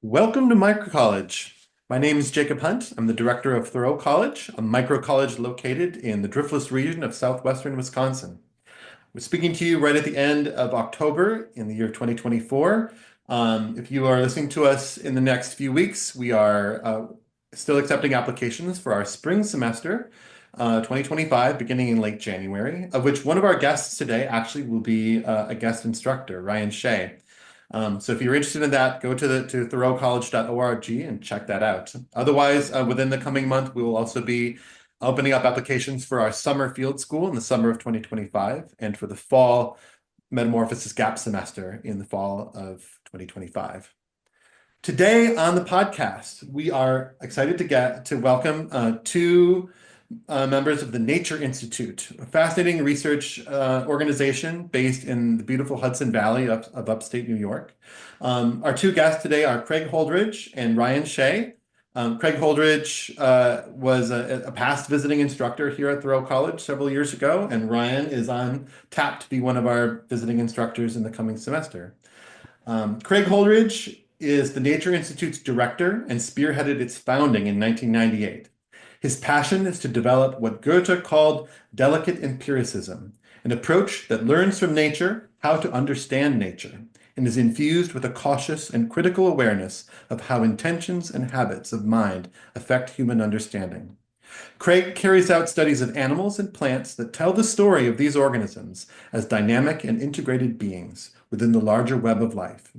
Welcome to Micro College. My name is Jacob Hunt. I'm the director of Thoreau College, a micro college located in the driftless region of southwestern Wisconsin. We're speaking to you right at the end of October in the year of 2024. If you are listening to us in the next few weeks, we are still accepting applications for our spring semester, 2025, beginning in late January, of which one of our guests today actually will be a guest instructor, Ryan Shea. So if you're interested in that, go to thoreaucollege.org and check that out. Otherwise, within the coming month, we will also be opening up applications for our summer field school in the summer of 2025 and for the fall Metamorphosis Gap Semester in the fall of 2025. Today on the podcast, we are excited to welcome two members of the Nature Institute, a fascinating research organization based in the beautiful Hudson Valley of upstate New York. Our two guests today are Craig Holdredge and Ryan Shea. Craig Holdredge was a past visiting instructor here at Thoreau College several years ago, and Ryan is on tap to be one of our visiting instructors in the coming semester. Craig Holdredge is the Nature Institute's director and spearheaded its founding in 1998. His passion is to develop what Goethe called delicate empiricism, an approach that learns from nature how to understand nature, and is infused with a cautious and critical awareness of how intentions and habits of mind affect human understanding. Craig carries out studies of animals and plants that tell the story of these organisms as dynamic and integrated beings within the larger web of life.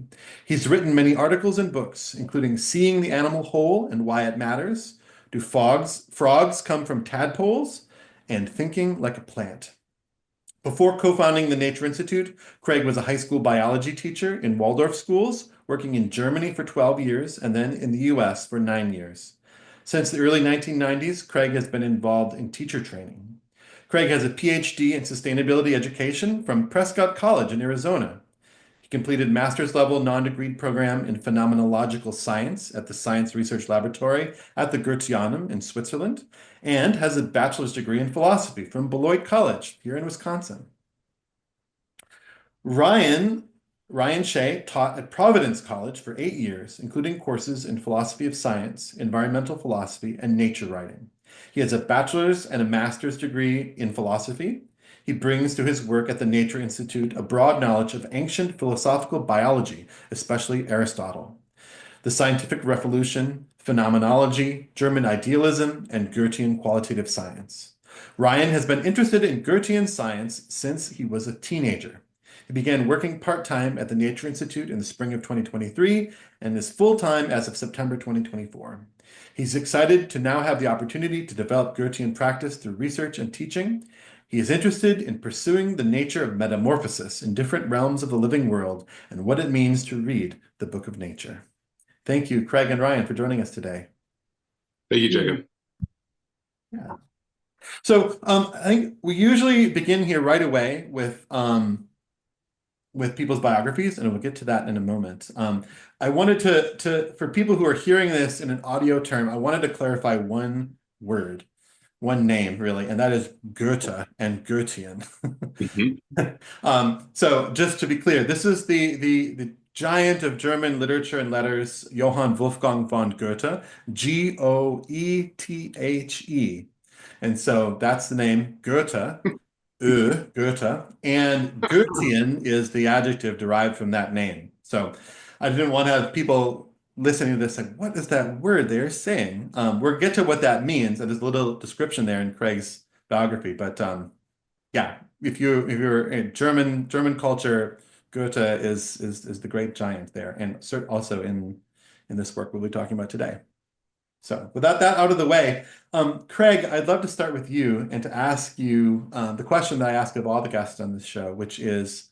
He's written many articles and books, including Seeing the Animal Whole and Why It Matters, Do Frogs Come from Tadpoles, and Thinking Like a Plant. Before co-founding the Nature Institute, Craig was a high school biology teacher in Waldorf schools, working in Germany for 12 years and then in the US for 9 years. Since the early 1990s, Craig has been involved in teacher training. Craig has a PhD in sustainability education from Prescott College in Arizona. He completed master's level non-degreed program in phenomenological science at the Science Research Laboratory at the Goetheanum in Switzerland, and has a bachelor's degree in philosophy from Beloit College here in Wisconsin. Ryan Shea taught at Providence College for 8 years, including courses in philosophy of science, environmental philosophy, and nature writing. He has a bachelor's and a master's degree in philosophy. He brings to his work at the Nature Institute a broad knowledge of ancient philosophical biology, especially Aristotle, the scientific revolution, phenomenology, German idealism, and Goethean qualitative science. Ryan has been interested in Goethean science since he was a teenager. He began working part-time at the Nature Institute in the spring of 2023 and is full-time as of September 2024. He's excited to now have the opportunity to develop Goethean practice through research and teaching. He is interested in pursuing the nature of metamorphosis in different realms of the living world and what it means to read the book of nature. Thank you, Craig and Ryan, for joining us today. Thank you, Jacob. Yeah. So I think we usually begin here right away with people's biographies, and we'll get to that in a moment. I wanted for people who are hearing this in an audio term, I wanted to clarify one word, one name, really, and that is Goethe and Goethean. So just to be clear, this is the giant of German literature and letters, Johann Wolfgang von Goethe, Goethe. And so that's the name, Goethe. Goethe, and Goethean is the adjective derived from that name. So I didn't want to have people listening to this like, what is that word they're saying? We'll get to what that means, and there's a little description there in Craig's biography. But yeah, if you're in German culture, Goethe is the great giant there, and also in this work we'll be talking about today. So without that out of the way, Craig, I'd love to start with you and to ask you the question that I ask of all the guests on this show, which is,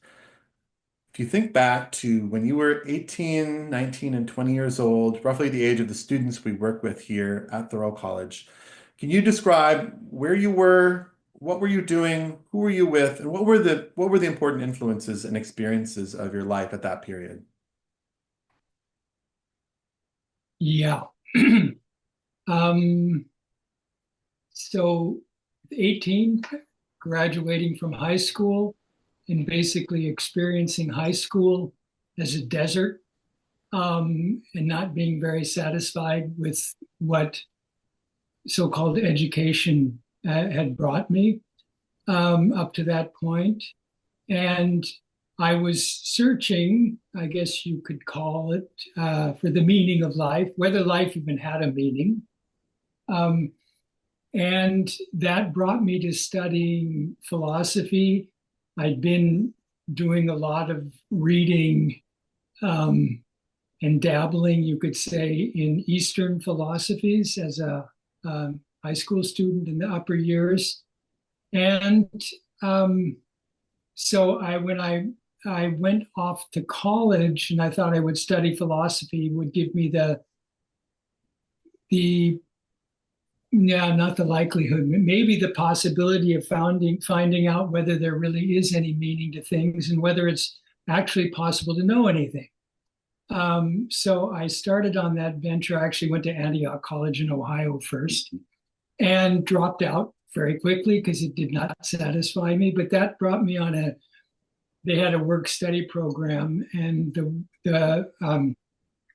if you think back to when you were 18, 19, and 20 years old, roughly the age of the students we work with here at Thoreau College, can you describe where you were, what were you doing, who were you with, and what were the important influences and experiences of your life at that period? Yeah. So 18, graduating from high school and basically experiencing high school as a desert. and not being very satisfied with what so-called education had brought me up to that point. And I was searching, I guess you could call it, for the meaning of life, whether life even had a meaning. Um, and that brought me to studying philosophy. I'd been doing a lot of reading and dabbling, you could say, in Eastern philosophies as a high school student in the upper years. And so when I went off to college and I thought I would study philosophy, would give me the yeah, not the likelihood, maybe the possibility of finding out whether there really is any meaning to things and whether it's actually possible to know anything. So I started on that venture. I actually went to Antioch College in Ohio first and dropped out very quickly because it did not satisfy me. But that brought me on they had a work study program, and the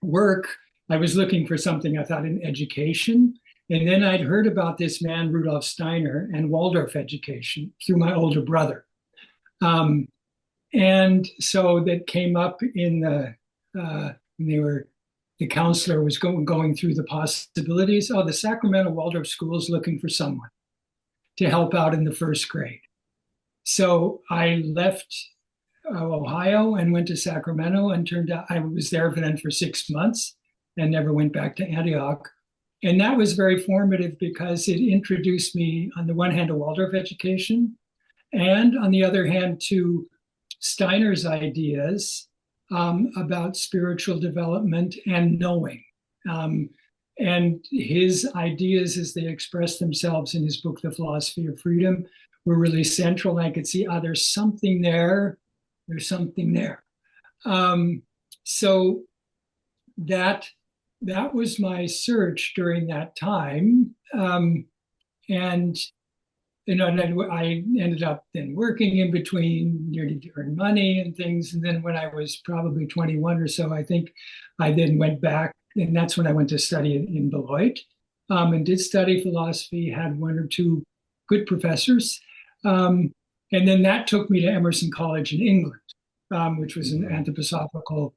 work, I was looking for something I thought in education. And then I'd heard about this man, Rudolf Steiner, and Waldorf education through my older brother. Um, and so that came up in the counselor was going through the possibilities. Oh, the Sacramento Waldorf School is looking for someone to help out in the first grade. So I left Ohio and went to Sacramento, and turned out I was there then for 6 months and never went back to Antioch. And that was very formative because it introduced me, on the one hand, to Waldorf education, and on the other hand, to Steiner's ideas about spiritual development and knowing. And his ideas, as they express themselves in his book, The Philosophy of Freedom, were really central. I could see, there's something there. There's something there. So that was my search during that time. And I ended up then working in between, nearly to earn money and things. And then when I was probably 21 or so, I think I then went back, and that's when I went to study in Beloit, and did study philosophy, had one or two good professors. And then that took me to Emerson College in England, which was an anthroposophical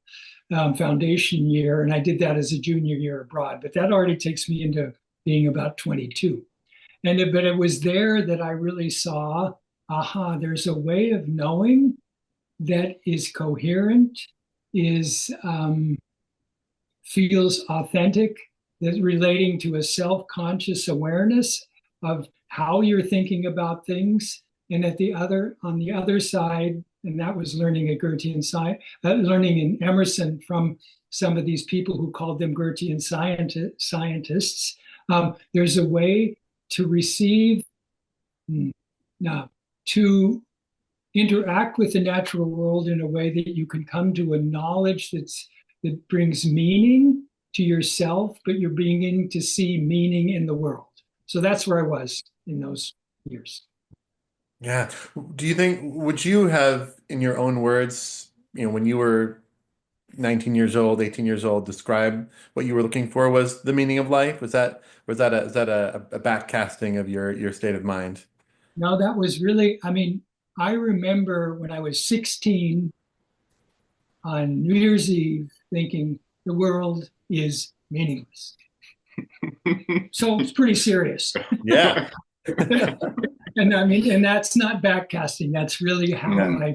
foundation year. And I did that as a junior year abroad, but that already takes me into being about 22. But it was there that I really saw, there's a way of knowing that is coherent, feels authentic, that's relating to a self-conscious awareness of how you're thinking about things. And on the other side, and that was learning at Goethean science, learning in Emerson from some of these people who called them Goethean scientists. There's a way to receive, to interact with the natural world in a way that you can come to a knowledge that brings meaning to yourself, but you're beginning to see meaning in the world. So that's where I was in those years. Yeah. Do you think, would you have, in your own words, when you were 19 years old, 18 years old, describe what you were looking for was the meaning of life? Is that a backcasting of your state of mind? No, that was really, I remember when I was 16 on New Year's Eve thinking the world is meaningless. So it's pretty serious. Yeah. And that's not backcasting. That's really how Yeah.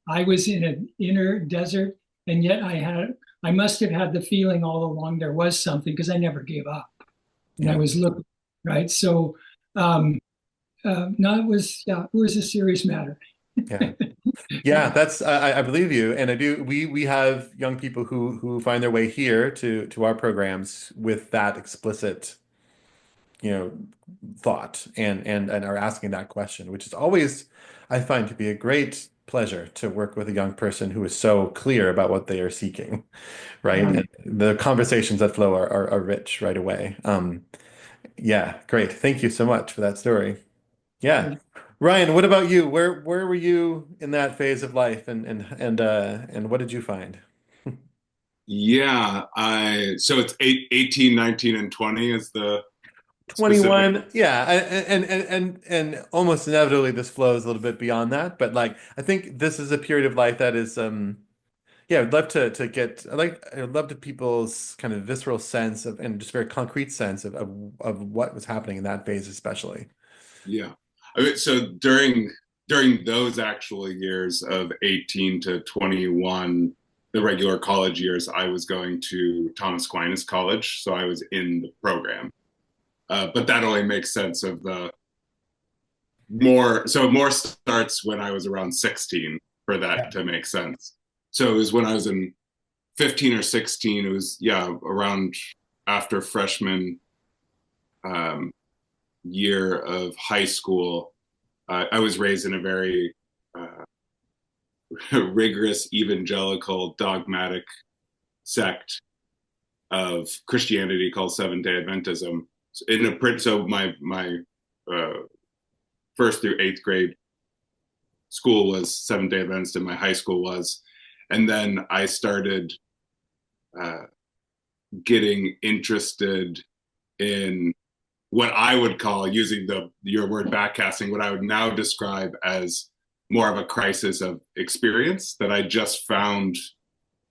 I was in an inner desert, and yet I must have had the feeling all along there was something, because I never gave up. And I Yeah. was looking, right? So no, it was a serious matter. Yeah. Yeah, I believe you, and I do. We have young people who find their way here to our programs with that explicit, you know, thought, and are asking that question, which is always, I find, to be a great pleasure to work with a young person who is so clear about what they are seeking, right? Yeah. And the conversations that flow are rich right away. Yeah, great. Thank you so much for that story. Yeah. Ryan, what about you? Where were you in that phase of life, and what did you find? Yeah, so it's 18, 19, and 20 is the specific. 21, yeah, and almost inevitably this flows a little bit beyond that, but like I think this is a period of life that is yeah, I'd love to get I'd love to people's kind of visceral sense of and just very concrete sense of what was happening in that phase especially. Yeah. I mean, so during those actual years of 18 to 21, the regular college years, I was going to Thomas Aquinas College, so I was in the program. But that only makes sense of the more starts when I was around 16 for that Yeah. to make sense. So it was when I was in 15 or 16, it was, yeah, around after freshman um, year of high school. I was raised in a very rigorous, evangelical, dogmatic sect of Christianity called Seventh Day Adventism. So my first through eighth grade school was Seventh Day Adventist, and my high school was, and then I started uh, getting interested in what I would call, using your word backcasting, what I would now describe as more of a crisis of experience that I just found.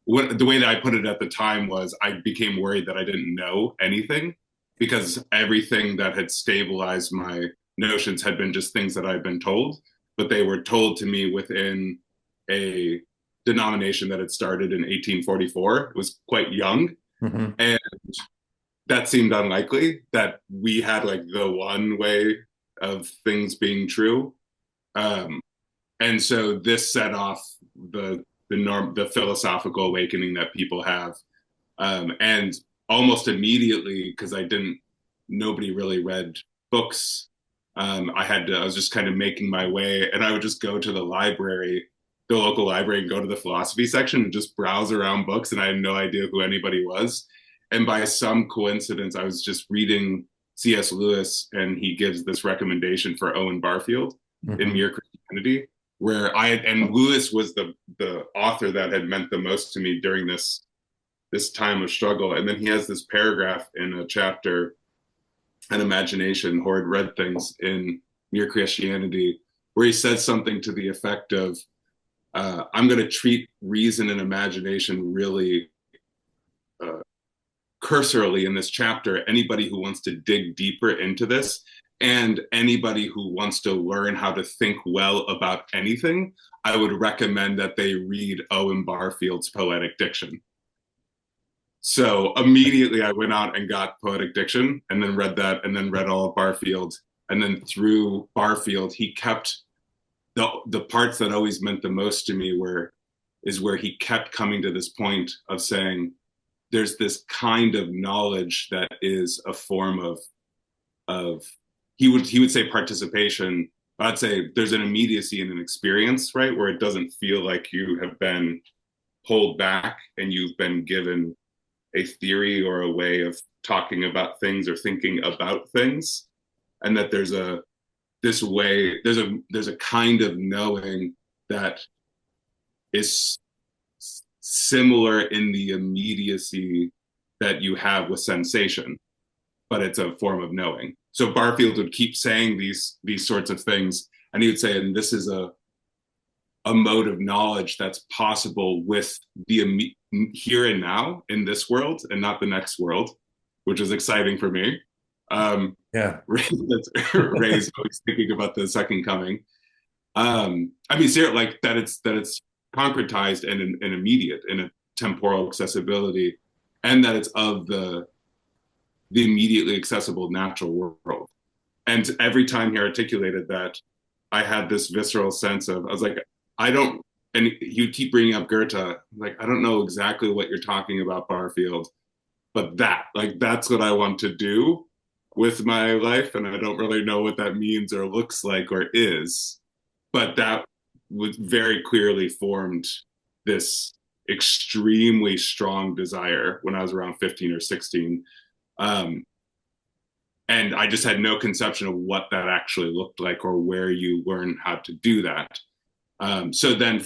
The way that I put it at the time was I became worried that I didn't know anything, because everything that had stabilized my notions had been just things that I'd been told, but they were told to me within a denomination that had started in 1844. It was quite young. Hmm. And that seemed unlikely that we had like the one way of things being true. Um, and so this set off the philosophical awakening that people have. And almost immediately, because nobody really read books. I was just kind of making my way, and I would just go to the library, the local library, and go to the philosophy section and just browse around books. And I had no idea who anybody was. And by some coincidence, I was just reading C.S. Lewis, and he gives this recommendation for Owen Barfield in Hmm. Mere Christianity, and Lewis was the author that had meant the most to me during this time of struggle. And then he has this paragraph in a chapter, An Imagination, Horrid Red Things, in Mere Christianity, where he says something to the effect of, I'm going to treat reason and imagination really uh, cursorily in this chapter. Anybody who wants to dig deeper into this, and anybody who wants to learn how to think well about anything, I would recommend that they read Owen Barfield's Poetic Diction. So immediately I went out and got Poetic Diction, and then read that, and then read all of Barfield. And then through Barfield, he kept the parts that always meant the most to me where he kept coming to this point of saying, there's this kind of knowledge that is a form of he would say participation. I'd say there's an immediacy and an experience, right, where it doesn't feel like you have been pulled back and you've been given a theory or a way of talking about things or thinking about things, and that there's a kind of knowing that is similar in the immediacy that you have with sensation, but it's a form of knowing. So Barfield would keep saying these sorts of things, and he would say, and this is a mode of knowledge that's possible with the here and now in this world and not the next world, which is exciting for me. Yeah. Ray's always thinking about the second coming. I mean, like that it's concretized and immediate in a temporal accessibility, and that it's of the immediately accessible natural world. And every time he articulated that, I had this visceral sense of, I was like, I don't, and you keep bringing up Goethe, like, I don't know exactly what you're talking about, Barfield, but that's what I want to do with my life. And I don't really know what that means or looks like or is, but that was very clearly formed this extremely strong desire when I was around 15 or 16. And I just had no conception of what that actually looked like or where you learn how to do that. So then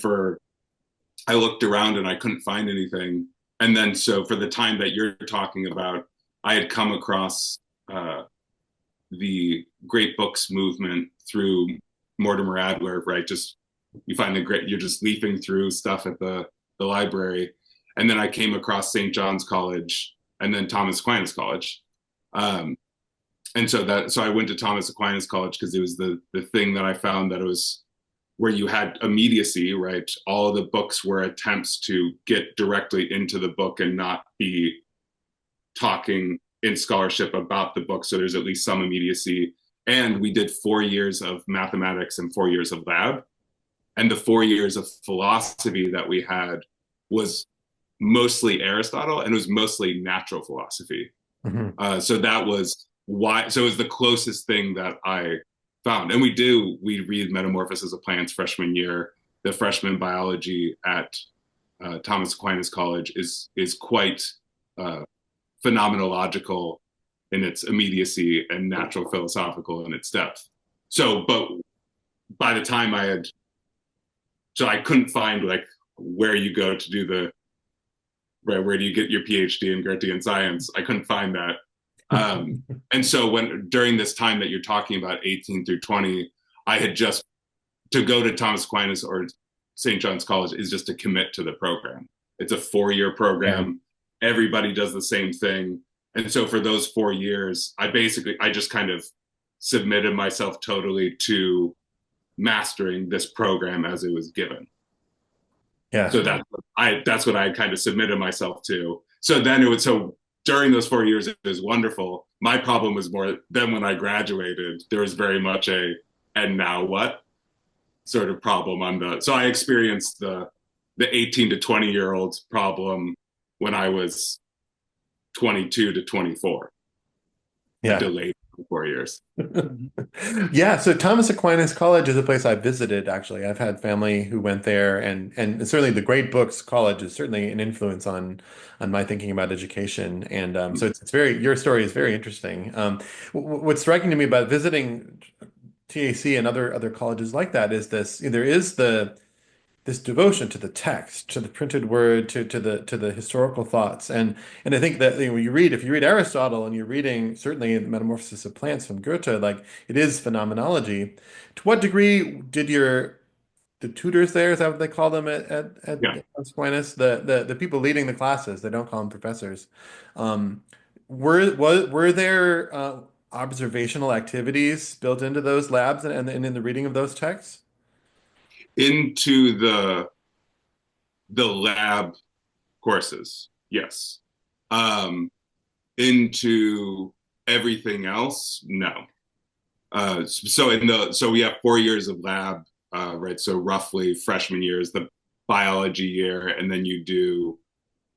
I looked around and I couldn't find anything. And then, so for the time that you're talking about, I had come across the great books movement through Mortimer Adler, right? Just you find the great, you're just leafing through stuff at the library. And then I came across St. John's College and then Thomas Aquinas College. Um, and so I went to Thomas Aquinas College because it was the thing that I found that it was where you had immediacy, right? All of the books were attempts to get directly into the book and not be talking in scholarship about the book. So there's at least some immediacy. And we did 4 years of mathematics and 4 years of lab. And the 4 years of philosophy that we had was mostly Aristotle and it was mostly natural philosophy. Mm-hmm. So that was why, so it was the closest thing that I found. And we read Metamorphosis of Plants freshman year. The freshman biology at Thomas Aquinas College is quite phenomenological in its immediacy and natural philosophical in its depth. So, but by the time I couldn't find like where you go to do where do you get your PhD in Goethean science? I couldn't find that. And so during this time that you're talking about, 18 through 20, I had just to go to Thomas Aquinas or St. John's College is just to commit to the program. It's a 4-year program. Yeah. Everybody does the same thing. And so for those 4 years, I just kind of submitted myself totally to mastering this program as it was given. Yeah. So that's what I kind of submitted myself to. So then during those 4 years, it was wonderful. My problem was more then when I graduated, there was very much and now what sort of problem so I experienced the 18 to 20-year-old problem when I was 22 to 24. Yeah. I delayed 4 years. Yeah, so Thomas Aquinas College is a place I visited, actually. I've had family who went there, and certainly the Great Books College is certainly an influence on my thinking about education. And so it's your story is very interesting. What's striking to me about visiting TAC and other colleges like that is there is this devotion to the text, to the printed word, to the historical thoughts, and I think that when if you read Aristotle and you're reading certainly the Metamorphosis of Plants from Goethe, like it is phenomenology. To what degree did the tutors there, is that what they call them at Yeah. Aquinas, the people leading the classes, they don't call them professors, were there observational activities built into those labs and in the reading of those texts? Into the lab courses, yes. Into everything else, no. So we have 4 years of lab, right? So roughly freshman year is the biology year, and then you do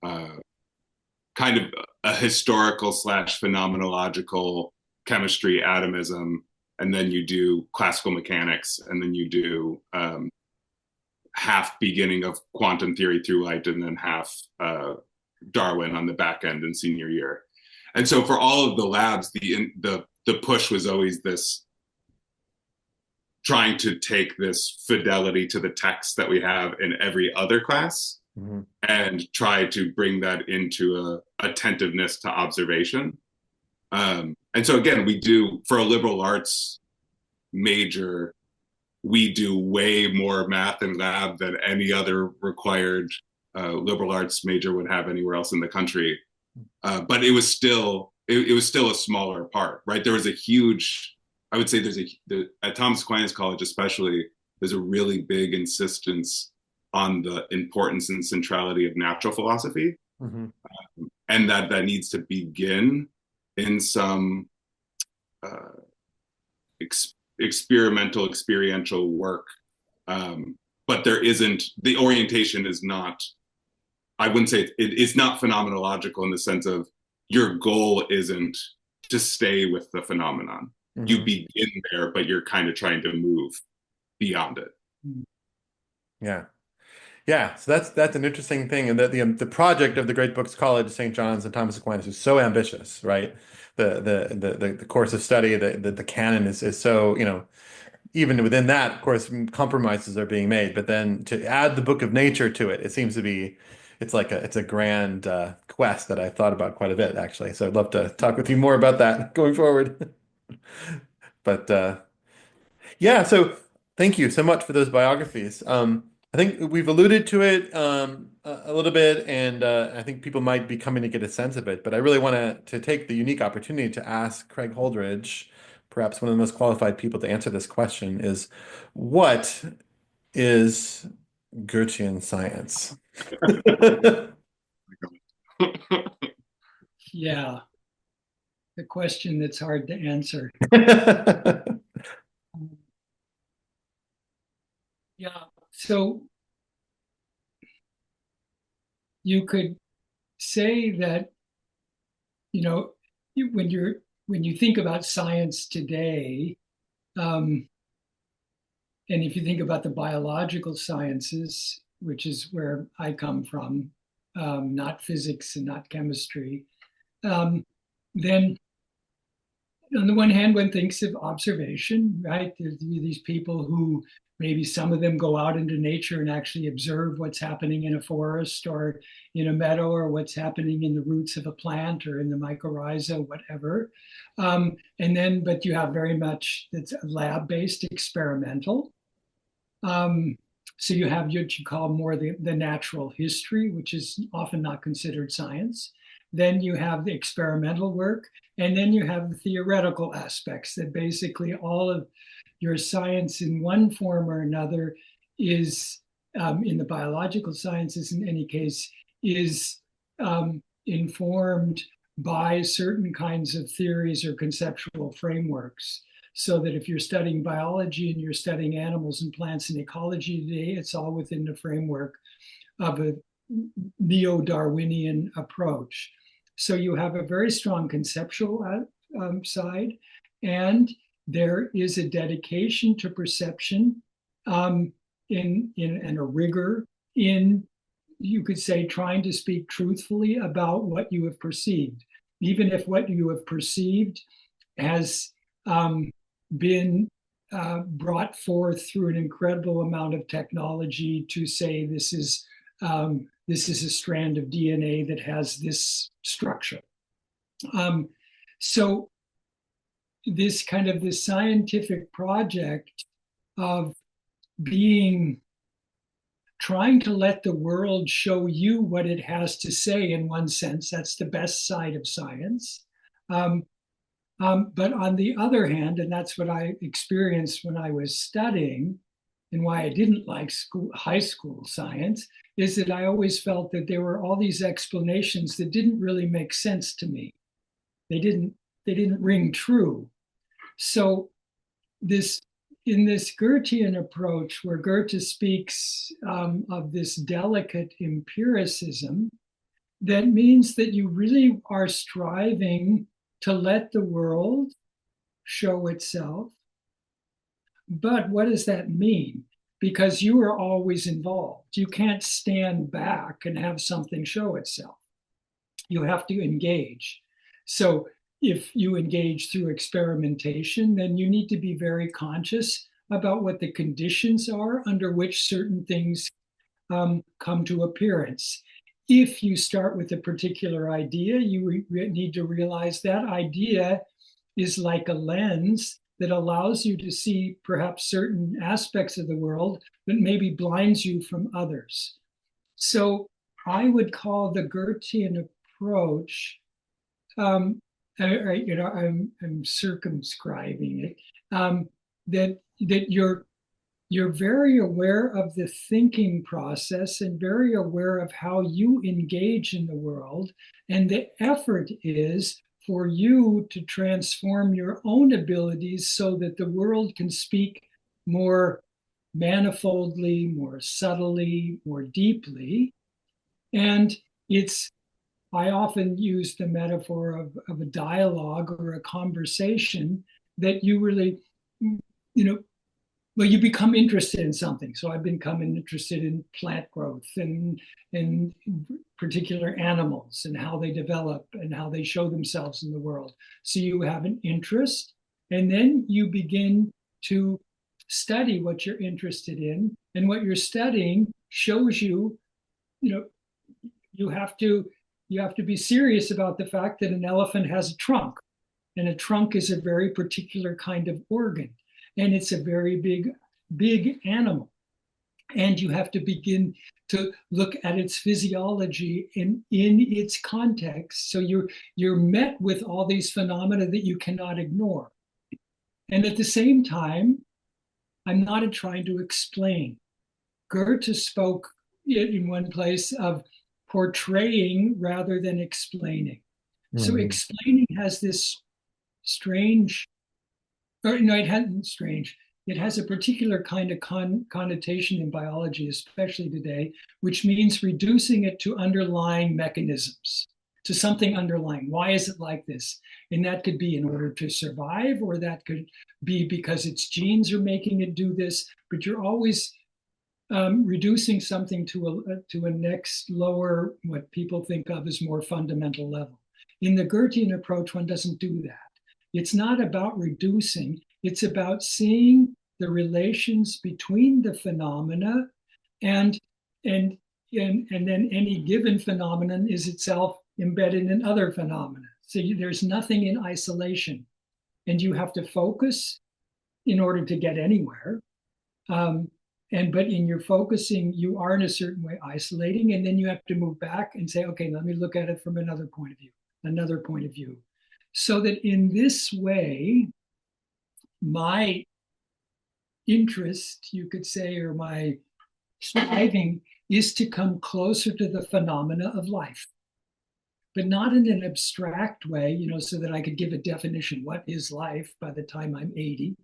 kind of a historical / phenomenological chemistry, atomism, and then you do classical mechanics, and then you do half beginning of quantum theory through light, and then half Darwin on the back end in senior year. And so for all of the labs, the push was always this trying to take this fidelity to the text that we have in every other class, mm-hmm. and try to bring that into a attentiveness to observation. And so again, we do, for a liberal arts major, we do way more math and lab than any other required liberal arts major would have anywhere else in the country. But it was still a smaller part, right? There was a huge, I would say at Thomas Aquinas College especially, there's a really big insistence on the importance and centrality of natural philosophy, mm-hmm. And that needs to begin in some experimental, experiential work. But the orientation is not, I wouldn't say it's not phenomenological in the sense of your goal isn't to stay with the phenomenon. Mm-hmm. You begin there, but you're kind of trying to move beyond it. Yeah. Yeah, so that's an interesting thing, and that the project of the Great Books College, St. John's, and Thomas Aquinas is so ambitious, right? The course of study, the canon is so, even within that, of course, compromises are being made, but then to add the Book of Nature to it, it seems to be it's a grand quest that I've thought about quite a bit, actually. So I'd love to talk with you more about that going forward. But yeah, so thank you so much for those biographies. I think we've alluded to it a little bit, and I think people might be coming to get a sense of it. But I really want to take the unique opportunity to ask Craig Holdredge, perhaps one of the most qualified people to answer this question, is what is Goethean science? Yeah, the question that's hard to answer. Yeah, so you could say that, when you think about science today, um, and if you think about the biological sciences, which is where I come from, not physics and not chemistry, then on the one hand, one thinks of observation, right? There's these people who maybe some of them go out into nature and actually observe what's happening in a forest or in a meadow or what's happening in the roots of a plant or in the mycorrhiza, whatever. But you have very much that's lab-based experimental. So you have what you call more the natural history, which is often not considered science. Then you have the experimental work, and then you have the theoretical aspects that basically all of your science in one form or another is, in the biological sciences in any case, is informed by certain kinds of theories or conceptual frameworks. So that if you're studying biology and you're studying animals and plants and ecology today, it's all within the framework of a neo-Darwinian approach. So you have a very strong conceptual side, and there is a dedication to perception and a rigor in, you could say, trying to speak truthfully about what you have perceived, even if what you have perceived has been brought forth through an incredible amount of technology to say this is a strand of DNA that has this structure. So this kind of this scientific project of trying to let the world show you what it has to say, in one sense, that's the best side of science. But on the other hand, and that's what I experienced when I was studying, and why I didn't like high school science, is that I always felt that there were all these explanations that didn't really make sense to me. They didn't ring true. So in this Goethean approach, where Goethe speaks of this delicate empiricism, that means that you really are striving to let the world show itself. But what does that mean? Because you are always involved. You can't stand back and have something show itself. You have to engage. So if you engage through experimentation, then you need to be very conscious about what the conditions are under which certain things come to appearance. If you start with a particular idea, you need to realize that idea is like a lens that allows you to see perhaps certain aspects of the world, but maybe blinds you from others. So I would call the Goethean approach, I'm circumscribing it, that you're very aware of the thinking process and very aware of how you engage in the world. And the effort is for you to transform your own abilities so that the world can speak more manifoldly, more subtly, more deeply. And I often use the metaphor of a dialogue or a conversation that you really, you become interested in something. So I've become interested in plant growth and particular animals and how they develop and how they show themselves in the world. So you have an interest, and then you begin to study what you're interested in, and what you're studying shows you, you have to be serious about the fact that an elephant has a trunk, and a trunk is a very particular kind of organ, and it's a very big animal, and you have to begin to look at its physiology in its context. So you're met with all these phenomena that you cannot ignore. And at the same time, I'm not trying to explain. Goethe spoke in one place of portraying rather than explaining. So explaining has this strange, or no, it hasn't strange. It has a particular kind of connotation in biology, especially today, which means reducing it to underlying mechanisms, to something underlying. Why is it like this? And that could be in order to survive, or that could be because its genes are making it do this. But you're always reducing something to a next lower, what people think of as more fundamental level. In the Goethean approach, one doesn't do that. It's not about reducing. It's about seeing the relations between the phenomena, and then any given phenomenon is itself embedded in other phenomena. So there's nothing in isolation, and you have to focus in order to get anywhere. But in your focusing, you are in a certain way isolating, and then you have to move back and say, okay, let me look at it from another point of view. So that in this way, my interest, you could say, or my striving is to come closer to the phenomena of life, but not in an abstract way, so that I could give a definition, what is life, by the time I'm 80.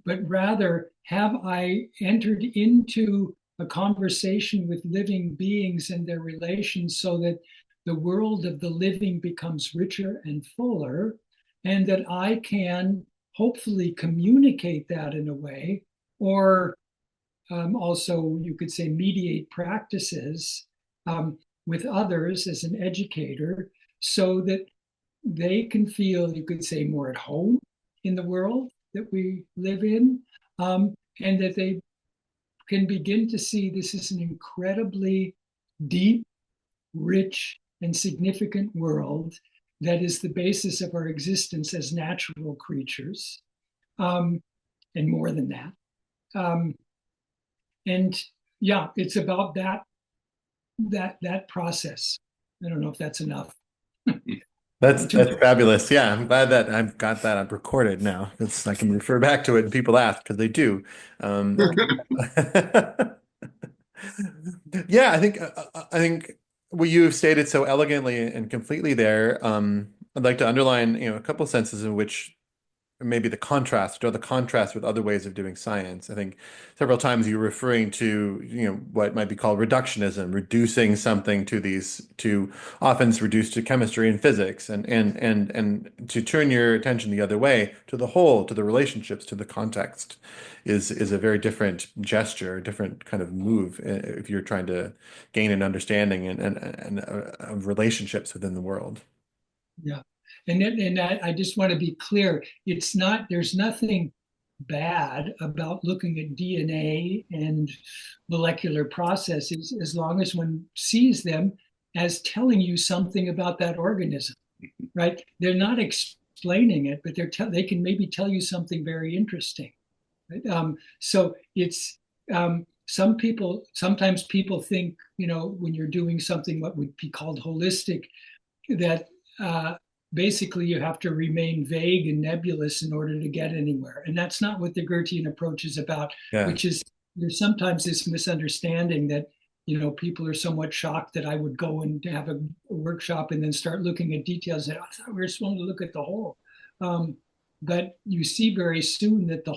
But rather, have I entered into a conversation with living beings and their relations so that the world of the living becomes richer and fuller, and that I can hopefully communicate that in a way, or also you could say mediate practices with others as an educator, so that they can feel, you could say, more at home in the world that we live in, and that they can begin to see this is an incredibly deep, rich, and significant world that is the basis of our existence as natural creatures, and more than that. And yeah, it's about that process. I don't know if that's enough. That's fabulous. Yeah, I'm glad that I've got that recorded now. I can refer back to it and people ask, because they do. Yeah, I think what you have stated so elegantly and completely there. I'd like to underline, a couple of senses in which maybe the contrast with other ways of doing science. I think several times you're referring to, what might be called reductionism, reducing something to often it's reduced to chemistry and physics, and to turn your attention the other way to the whole, to the relationships, to the context is a very different gesture, a different kind of move if you're trying to gain an understanding and of relationships within the world. Yeah. And I just want to be clear, there's nothing bad about looking at DNA and molecular processes, as long as one sees them as telling you something about that organism, right? They're not explaining it, but they can maybe tell you something very interesting. Right? So it's sometimes people think, when you're doing something what would be called holistic, that basically you have to remain vague and nebulous in order to get anywhere. And that's not what the Goethean approach is about, which is there's sometimes this misunderstanding that, people are somewhat shocked that I would go and have a workshop and then start looking at details that I thought we were supposed to look at the whole. But you see very soon that the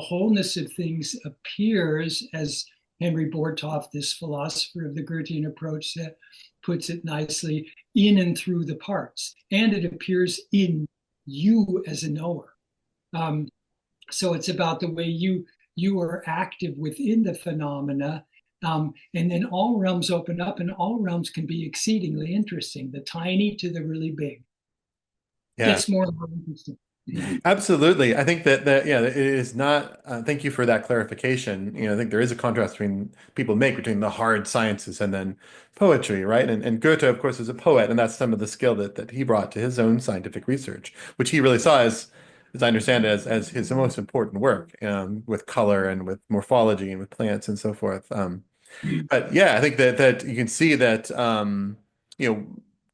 wholeness of things appears, as Henry Bortoff, this philosopher of the Goethean approach, that puts it nicely, in and through the parts, and it appears in you as a knower. So it's about the way you are active within the phenomena, and then all realms open up, and all realms can be exceedingly interesting, the tiny to the really big. Yeah. It's more and more interesting. Absolutely. I think that yeah, it is not. Thank you for that clarification. I think there is a contrast between people make between the hard sciences and then poetry, right? And Goethe, of course, is a poet, and that's some of the skill that he brought to his own scientific research, which he really saw as I understand it, as his most important work, with color and with morphology and with plants and so forth. But yeah, I think that you can see that you know,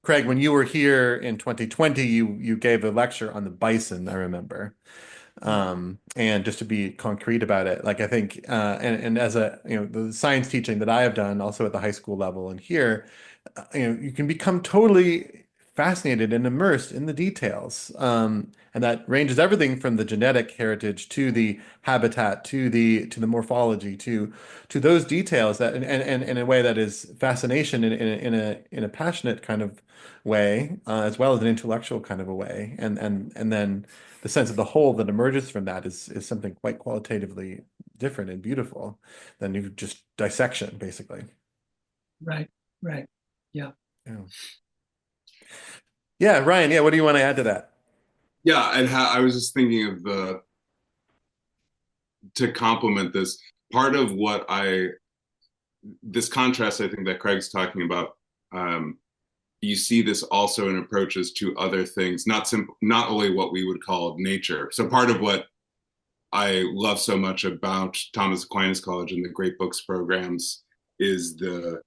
Craig, when you were here in 2020, you gave a lecture on the bison, I remember. And just to be concrete about it, like I think and as a the science teaching that I have done also at the high school level and here, you can become totally fascinated and immersed in the details. And that ranges everything from the genetic heritage to the habitat to the morphology to those details that and in a way that is fascination in a passionate kind of way, as well as an intellectual kind of a way. And then the sense of the whole that emerges from that is something quite qualitatively different and beautiful than you just dissection, basically. Right, right. Yeah. Yeah. Yeah, Ryan, yeah, what do you want to add to that? Yeah, and I was just thinking of the to complement this part of what I this contrast I think that Craig's talking about. You see this also in approaches to other things, not only what we would call nature. So part of what I love so much about Thomas Aquinas College and the Great Books programs is the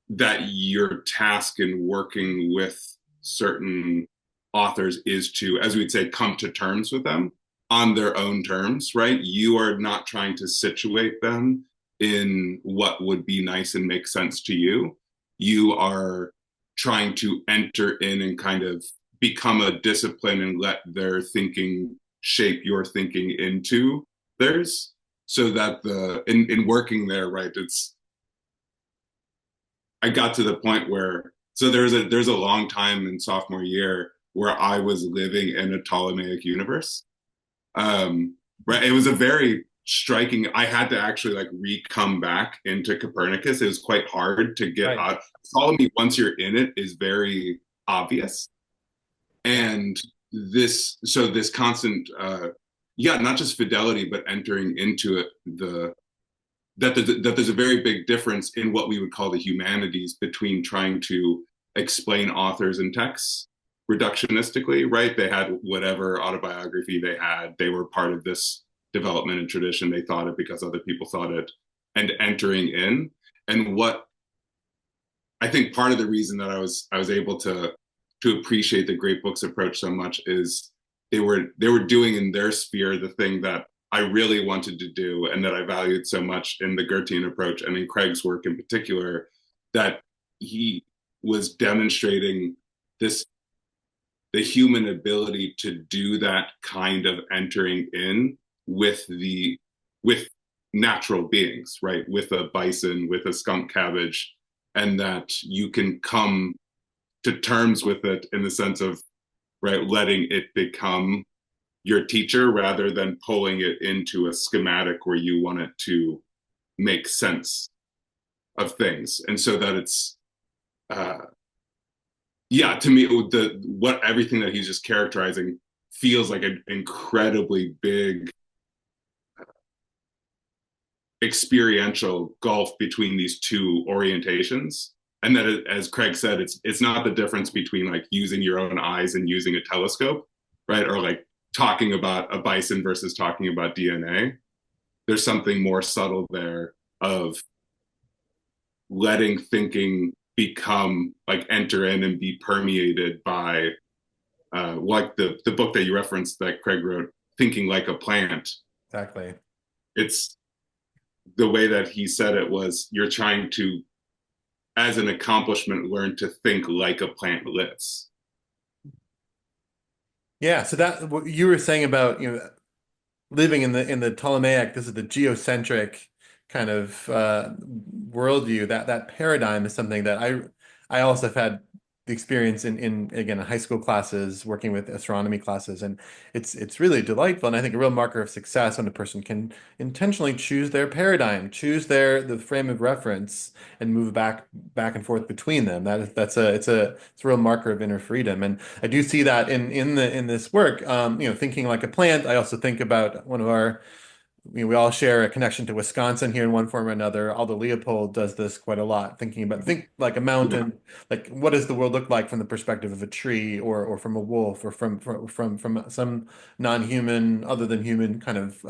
that your task in working with certain authors is to, as we'd say, come to terms with them on their own terms, right? You are not trying to situate them in what would be nice and make sense to you. You are trying to enter in and kind of become a discipline and let their thinking shape your thinking into theirs. So that in working there, right, I got to the point where there's a long time in sophomore year where I was living in a Ptolemaic universe. Right, it was a very striking. I had to actually like come back into Copernicus. It was quite hard to get Right. out. Ptolemy, once you're in it, is very obvious, and this constant, yeah, not just fidelity, but entering into it, that there's a very big difference in what we would call the humanities between trying to explain authors and texts reductionistically, right? They had whatever autobiography they had. They were part of this development and tradition. They thought it because other people thought it, and entering in. And what I think part of the reason that I was able to appreciate the Great Books approach so much is they were doing in their sphere the thing that I really wanted to do and that I valued so much in the Goethean approach and in Craig's work in particular, that he was demonstrating this the human ability to do that kind of entering in with natural beings, right? With a bison, with a skunk cabbage, and that you can come to terms with it in the sense of, right, letting it become your teacher rather than pulling it into a schematic where you want it to make sense of things. And so that it's uh yeah, to me what everything that he's just characterizing feels like an incredibly big experiential gulf between these two orientations. And that, as Craig said, it's not the difference between like using your own eyes and using a telescope, right? Or like talking about a bison versus talking about DNA. There's something more subtle there of letting thinking become like enter in and be permeated by like the book that you referenced that Craig wrote, Thinking Like a Plant. Exactly. It's the way that he said it was you're trying to, as an accomplishment, learn to think like a plant lives. Yeah, so that what you were saying about, living in the Ptolemaic, this is the geocentric kind of worldview. That paradigm is something that I also have had the experience in again high school classes, working with astronomy classes, and it's really delightful. And I think a real marker of success when a person can intentionally choose their paradigm, choose the frame of reference, and move back and forth between them. It's a real marker of inner freedom. And I do see that in this work. Thinking like a plant. I also think about one of our we all share a connection to Wisconsin here in one form or another. Aldo Leopold does this quite a lot, think like a mountain, like what does the world look like from the perspective of a tree or from a wolf or from some non-human, other than human kind of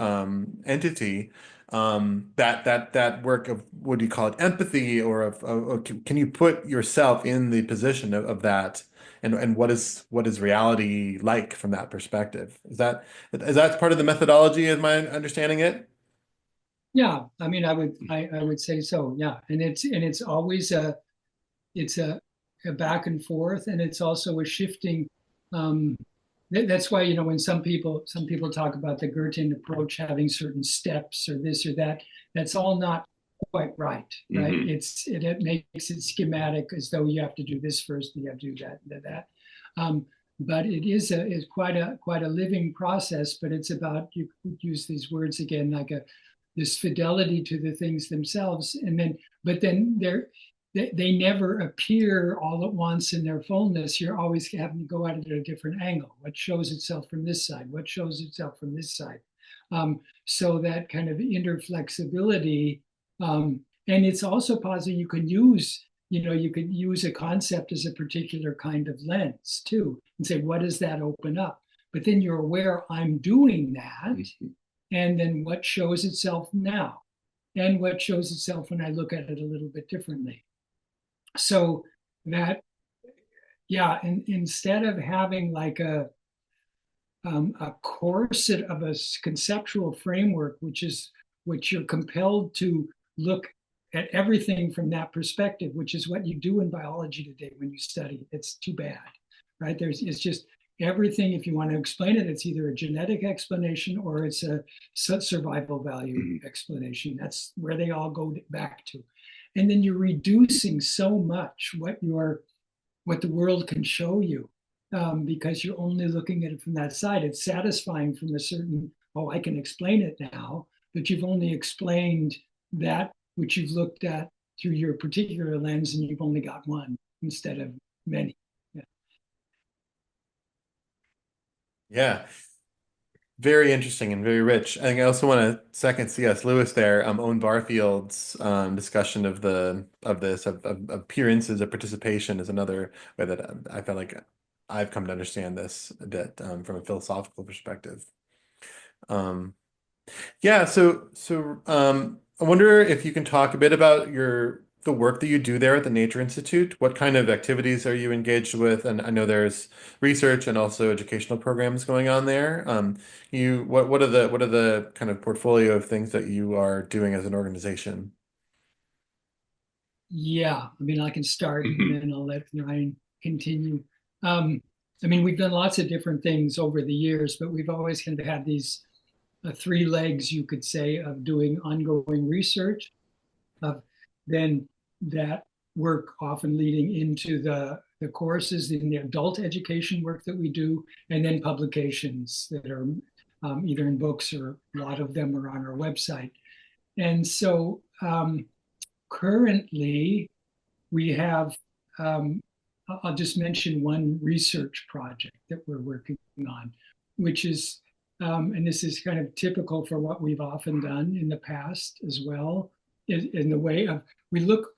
entity. That work of what do you call it, empathy, or can you put yourself in the position of that? And what is reality like from that perspective? Is that part of the methodology, as my understanding it? Yeah, I mean, I would say so. Yeah, and it's always a back and forth, and it's also a shifting. Um, that's why when some people talk about the Goethean approach having certain steps or this or that, that's all not quite right. Right? Mm-hmm. It makes it schematic as though you have to do this first, you have to do that, that. Um, but it is quite a living process. But it's about, you use these words again, like this fidelity to the things themselves, and then they never appear all at once in their fullness. You're always having to go at it at a different angle. What shows itself from this side? What shows itself from this side? So that kind of interflexibility, and it's also possible you could use a concept as a particular kind of lens too, and say, what does that open up? But then you're aware I'm doing that, and then what shows itself now, and what shows itself when I look at it a little bit differently. So that, yeah, and instead of having like a corset of a conceptual framework, which you're compelled to look at everything from that perspective, which is what you do in biology today when you study. It's too bad, right? It's just everything. If you want to explain it, it's either a genetic explanation or it's a survival value explanation. That's where they all go back to. And then you're reducing so much what the world can show you, because you're only looking at it from that side. It's satisfying from a certain, oh, I can explain it now, but you've only explained that which you've looked at through your particular lens, and you've only got one instead of many. Yeah. Yeah. Very interesting and very rich. I think I also want to second C.S. Lewis there, Owen Barfield's discussion of appearances of participation is another way that I feel like I've come to understand this a bit from a philosophical perspective. Um, yeah, I wonder if you can talk a bit about the work that you do there at the Nature Institute. What kind of activities are you engaged with? And I know there's research and also educational programs going on there. What are the kind of portfolio of things that you are doing as an organization? Yeah, I mean, I can start and then I'll let Ryan continue. I mean, we've done lots of different things over the years, but we've always kind of had these three legs, you could say, of doing ongoing research, of then that work often leading into the courses in the adult education work that we do, and then publications that are either in books, or a lot of them are on our website. And so currently we have, I'll just mention one research project that we're working on, which is, and this is kind of typical for what we've often done in the past as well, in the way of we look,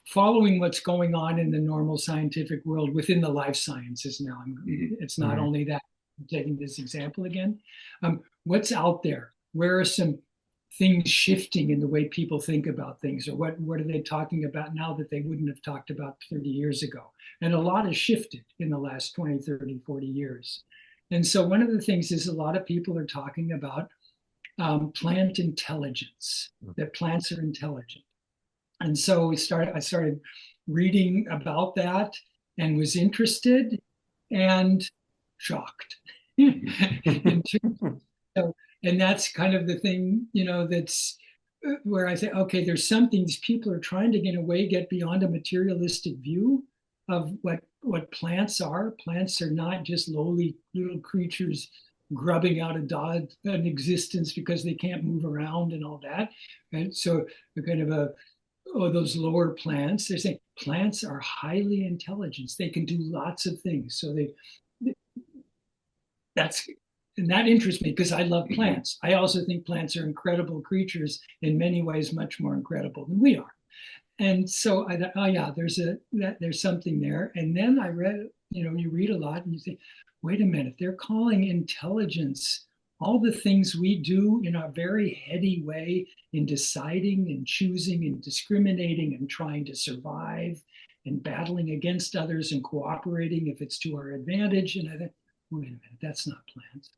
following what's going on in the normal scientific world within the life sciences now. It's not only that, I'm taking this example again. What's out there? Where are some things shifting in the way people think about things, or what are they talking about now that they wouldn't have talked about 30 years ago? And a lot has shifted in the last 20, 30, 40 years. And so one of the things is a lot of people are talking about plant intelligence, that plants are intelligent. And so I started reading about that and was interested and shocked. So, and that's kind of the thing, that's where I say, okay, there's some things people are trying to, in a way, get beyond a materialistic view of what plants are. Plants are not just lowly little creatures grubbing out an existence because they can't move around and all that. And so they're kind of those lower plants, they're saying plants are highly intelligent. They can do lots of things. So and that interests me because I love plants. I also think plants are incredible creatures, in many ways much more incredible than we are. And so I thought, oh yeah, there's something there. And then I read, you read a lot and you think, wait a minute, they're calling intelligence all the things we do in a very heady way in deciding and choosing and discriminating and trying to survive and battling against others and cooperating if it's to our advantage. And I thought, wait a minute, that's not plants.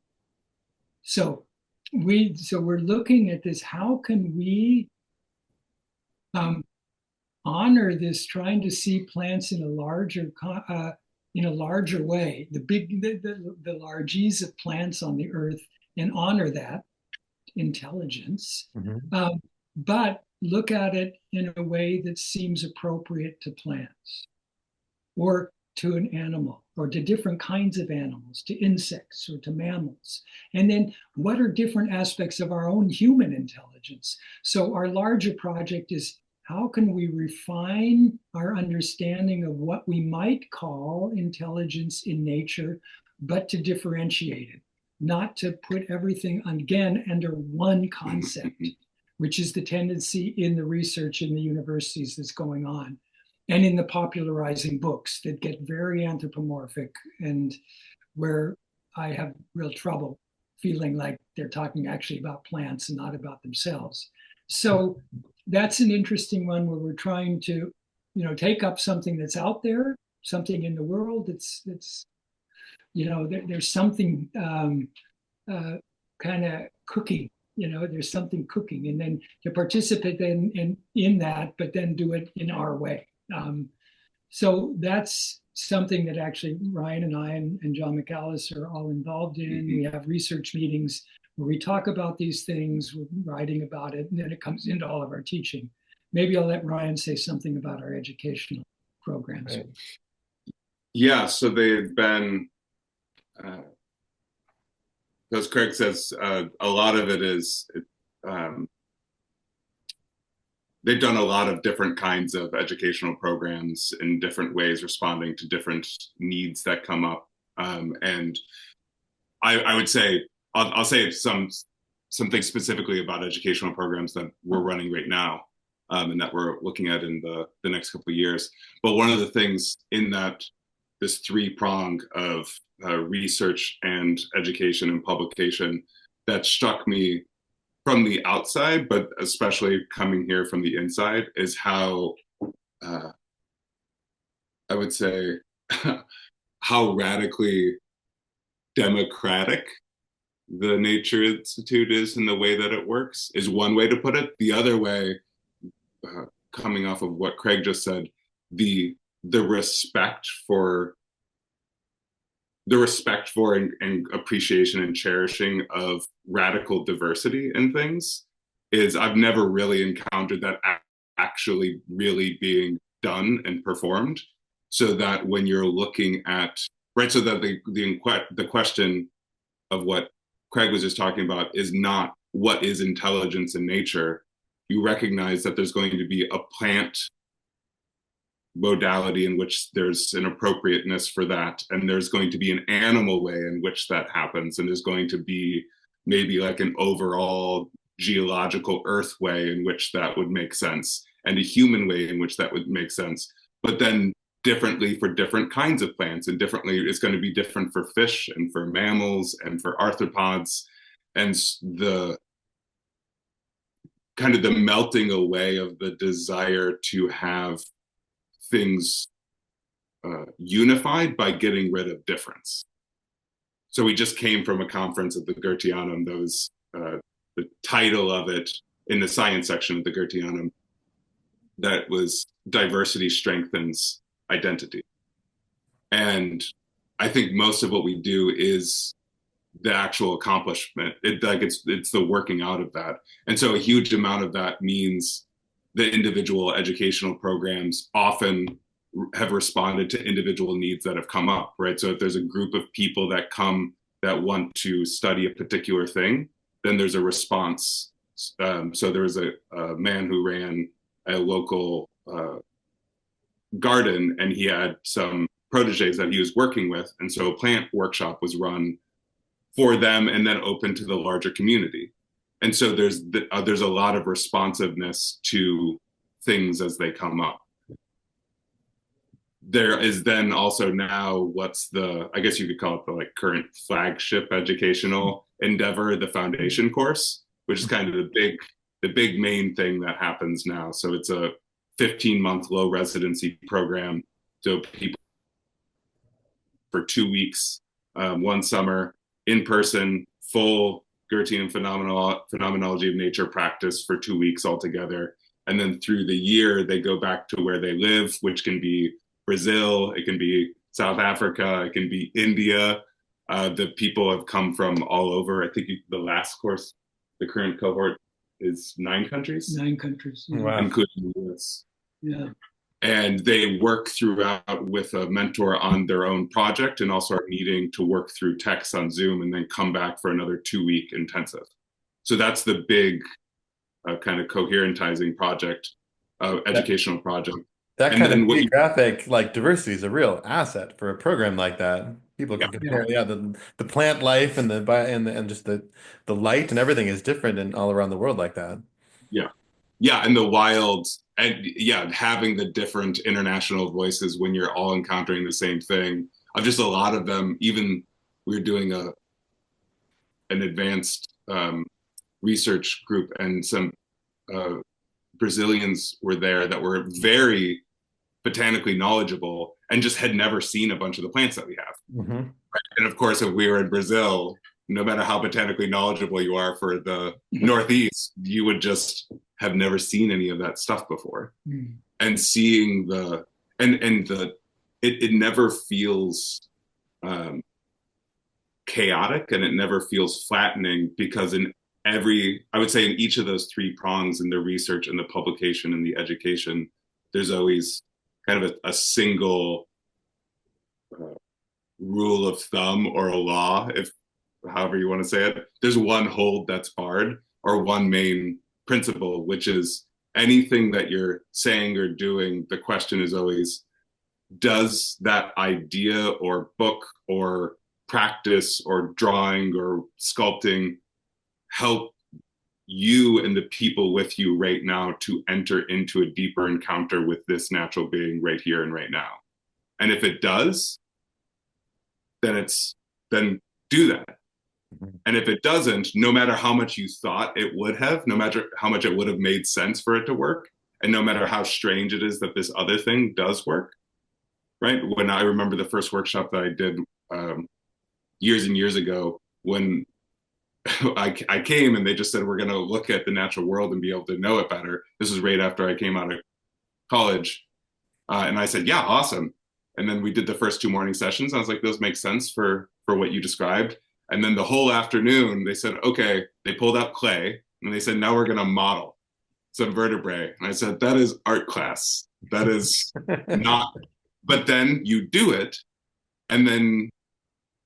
So we're looking at this. How can we honor this, trying to see plants in a larger way, the largesse of plants on the earth, and honor that intelligence, but look at it in a way that seems appropriate to plants or to an animal or to different kinds of animals, to insects or to mammals. And then what are different aspects of our own human intelligence? So our larger project is, how can we refine our understanding of what we might call intelligence in nature, but to differentiate it, not to put everything, again, under one concept, which is the tendency in the research in the universities that's going on, and in the popularizing books that get very anthropomorphic, and where I have real trouble feeling like they're talking actually about plants and not about themselves. So that's an interesting one where we're trying to, take up something that's out there, something in the world that's there's something kind of cooking, there's something cooking, and then to participate in that, but then do it in our way. So that's something that actually Ryan and I and John McAllis are all involved in. We have research meetings where we talk about these things, we're writing about it, and then it comes into all of our teaching. Maybe I'll let Ryan say something about our educational programs. Right. Yeah, so they've been, as Craig says, a lot of it is, they've done a lot of different kinds of educational programs in different ways, responding to different needs that come up. And I would say, I'll say something specifically about educational programs that we're running right now, and that we're looking at in the next couple of years. But one of the things in this three-prong of research and education and publication that struck me from the outside, but especially coming here from the inside, is how I would say how radically democratic the Nature Institute is in the way that it works, is one way to put it. The other way, coming off of what Craig just said, the respect for and appreciation and cherishing of radical diversity in things is, I've never really encountered that actually really being done and performed. So that when you're looking at, right, so that the question of what Craig was just talking about is not what is intelligence in nature. You recognize that there's going to be a plant modality in which there's an appropriateness for that, and there's going to be an animal way in which that happens, and there's going to be maybe like an overall geological earth way in which that would make sense, and a human way in which that would make sense. But then differently for different kinds of plants, and differently, it's going to be different for fish and for mammals and for arthropods. And the kind of the melting away of the desire to have things unified by getting rid of difference. So we just came from a conference at the Goetheanum that was the title of it in the science section of the Goetheanum, that was Diversity Strengthens Identity. And I think most of what we do is the actual accomplishment. It's the working out of that. And so a huge amount of that means the individual educational programs often have responded to individual needs that have come up, right? So if there's a group of people that come that want to study a particular thing, then there's a response. So there was a man who ran a local garden, and he had some proteges that he was working with. And so a plant workshop was run for them and then open to the larger community. And so there's a lot of responsiveness to things as they come up. There is then also now I guess you could call it the like current flagship educational endeavor, the foundation course, which is kind of the big main thing that happens now. So it's a 15-month low residency program. So people for 2 weeks, one summer, in person, full Goethean phenomenology of nature practice for 2 weeks altogether. And then through the year, they go back to where they live, which can be Brazil, it can be South Africa, it can be India. The people have come from all over. I think the last course, the current cohort is 9 countries. 9 countries. Yeah. Wow. Including the US. Yeah. And they work throughout with a mentor on their own project, and also are meeting to work through texts on Zoom, and then come back for another 2-week intensive. So that's the big kind of coherentizing project, educational project. That kind of geographic like diversity is a real asset for a program like that. People can compare, the plant life and and just the light and everything is different and all around the world like that. Yeah, and the wild, and having the different international voices when you're all encountering the same thing. Of just a lot of them. Even we were doing an advanced research group, and some Brazilians were there that were very botanically knowledgeable and just had never seen a bunch of the plants that we have. Mm-hmm. Right? And of course, if we were in Brazil, no matter how botanically knowledgeable you are for the Northeast, you would just have never seen any of that stuff before. Mm. And seeing it never feels chaotic, and it never feels flattening, because I would say in each of those 3 prongs, in the research and the publication and the education, there's always kind of a single rule of thumb or a law, if however you want to say it. There's one hold that's barred, or one main principle, which is anything that you're saying or doing, the question is always, does that idea or book or practice or drawing or sculpting help you and the people with you right now to enter into a deeper encounter with this natural being right here and right now? And if it does, then do that. Mm-hmm. And if it doesn't, no matter how much you thought it would have, no matter how much it would have made sense for it to work, and no matter how strange it is that this other thing does work, right? When I remember the first workshop that I did years and years ago, when I came and they just said, we're going to look at the natural world and be able to know it better. This was right after I came out of college. And I said, yeah, awesome. And then we did the first 2 morning sessions. I was like, those make sense for what you described. And then the whole afternoon, they said, okay, they pulled out clay and they said, now we're going to model some vertebrae. And I said, that is art class. That is not, but then you do it, and then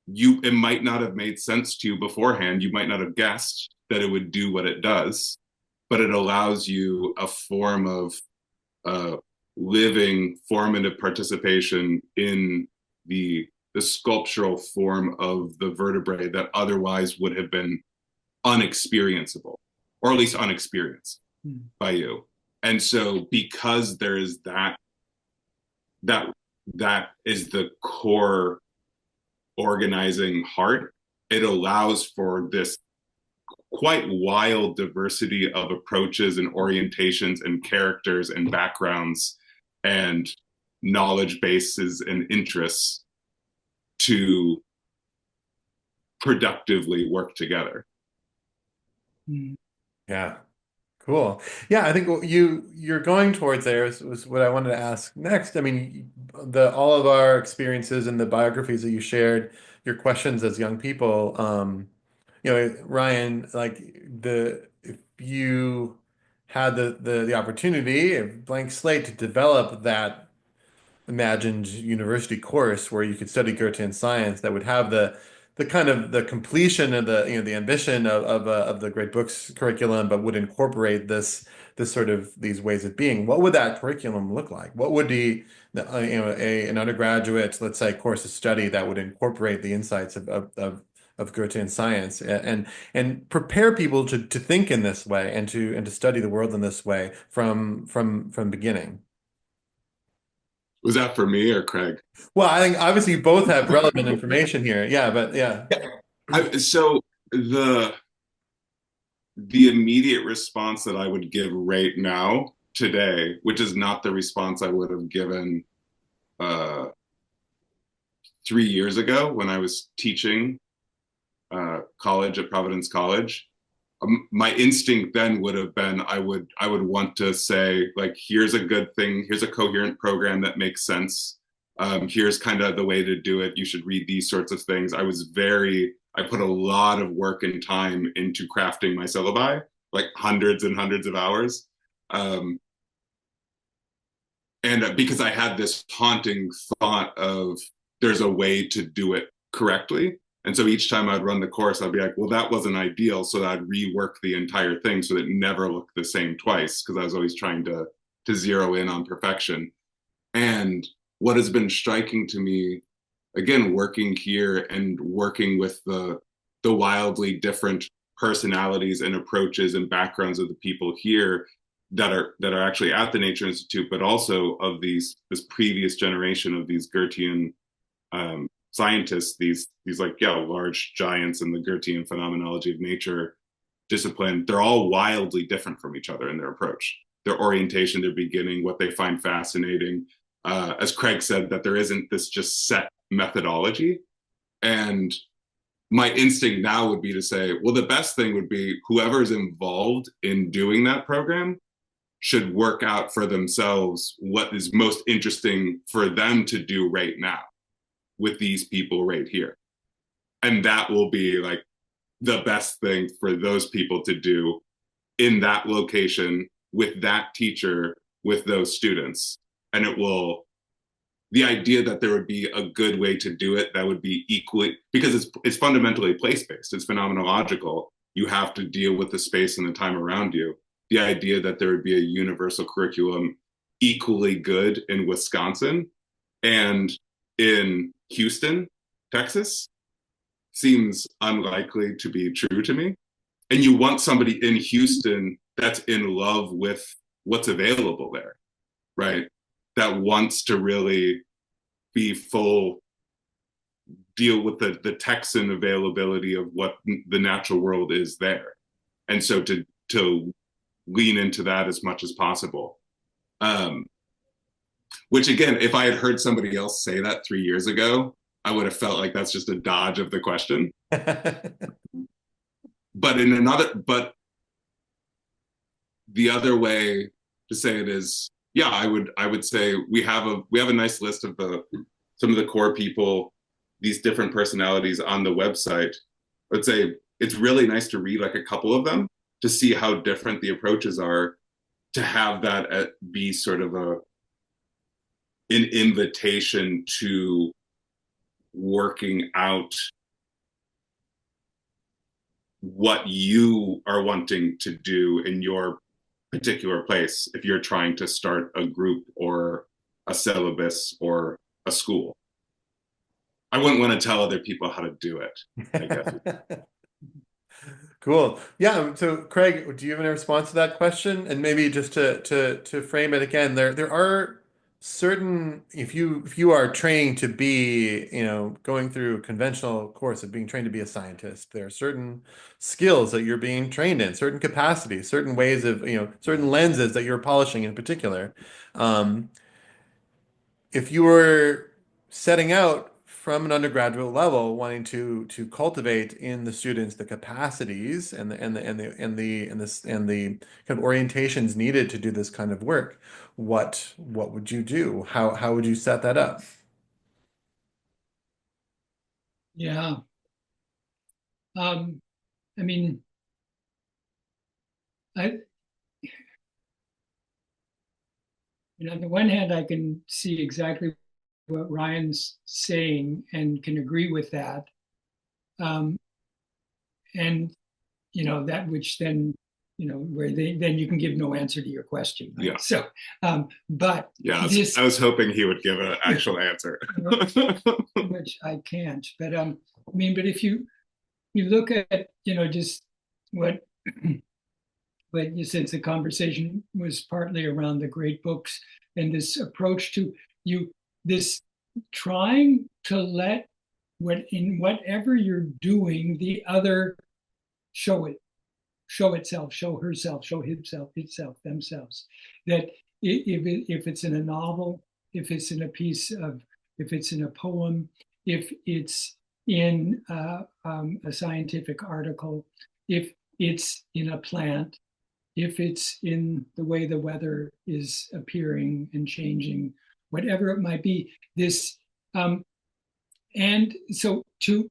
it might not have made sense to you beforehand. You might not have guessed that it would do what it does, but it allows you a form of living formative participation in the sculptural form of the vertebrae that otherwise would have been unexperienceable, or at least unexperienced by you. And so because there is that is the core organizing heart, it allows for this quite wild diversity of approaches and orientations and characters and backgrounds and knowledge bases and interests to productively work together. Yeah. Cool. Yeah, I think what you're going towards there was what I wanted to ask next. I mean, all of our experiences and the biographies that you shared, your questions as young people, Ryan, like if you had the opportunity, a blank slate to develop that imagined university course where you could study Goethean science that would have the kind of the completion of the the ambition of the great books curriculum, but would incorporate this sort of these ways of being. What would that curriculum look like? What would an undergraduate, let's say, course of study that would incorporate the insights of Goethean science and prepare people to think in this way and to study the world in this way from beginning? Was that for me or Craig? Well, I think obviously you both have relevant information here. Yeah, but yeah. So the immediate response that I would give right now, today, which is not the response I would have given 3 years ago when I was teaching college at Providence College. My instinct then would have been I would want to say, like, here's a good thing, here's a coherent program that makes sense. Here's kind of the way to do it. You should read these sorts of things. I put a lot of work and time into crafting my syllabi, like hundreds and hundreds of hours. And because I had this haunting thought of there's a way to do it correctly. And so each time I'd run the course, I'd be like, well, that wasn't ideal. So I'd rework the entire thing so that it never looked the same twice, because I was always trying to zero in on perfection. And what has been striking to me, again, working here and working with the wildly different personalities and approaches and backgrounds of the people here that are actually at the Nature Institute, but also of this previous generation of these Goethean scientists, these large giants in the Goethean phenomenology of nature discipline. They're all wildly different from each other in their approach, their orientation, their beginning, what they find fascinating. As Craig said, that there isn't this just set methodology. And my instinct now would be to say, well, the best thing would be whoever's involved in doing that program should work out for themselves what is most interesting for them to do right now with these people right here. And that will be like the best thing for those people to do in that location with that teacher, with those students. And the idea that there would be a good way to do it that would be equally, because it's fundamentally place-based, it's phenomenological. You have to deal with the space and the time around you. The idea that there would be a universal curriculum equally good in Wisconsin and in Houston, Texas, seems unlikely to be true to me. And you want somebody in Houston that's in love with what's available there, right? That wants to really be deal with the Texan availability of what the natural world is there. And so to lean into that as much as possible. Which again, if I had heard somebody else say that 3 years ago, I would have felt like that's just a dodge of the question. But the other way to say it is, yeah, I would say we have a nice list of some of the core people, these different personalities on the website. I would say it's really nice to read like a couple of them to see how different the approaches are, to have that be sort of an invitation to working out what you are wanting to do in your particular place if you're trying to start a group or a syllabus or a school. I wouldn't want to tell other people how to do it, I guess. Cool. Yeah. So, Craig, do you have any response to that question? And maybe just to frame it again, there are certain, if you are trained to be, going through a conventional course of being trained to be a scientist, there are certain skills that you're being trained in, certain capacities, certain ways of, certain lenses that you're polishing in particular. If you were setting out from an undergraduate level, wanting to cultivate in the students the capacities and the kind of orientations needed to do this kind of work, what would you do? How would you set that up? Yeah. I mean, I And on the one hand, I can see exactly what Ryan's saying and can agree with that. And that which then where then you can give no answer to your question, right? Yeah. So but yeah, I was hoping he would give an actual answer. Which I can't, but but if you look at just what you said, the conversation was partly around the great books and this approach to this trying to let whatever you're doing, the other show itself, show herself, show himself, itself, themselves. That if it's in a novel, if it's in a if it's in a poem, if it's in a scientific article, if it's in a plant, if it's in the way the weather is appearing and changing, whatever it might be, and so to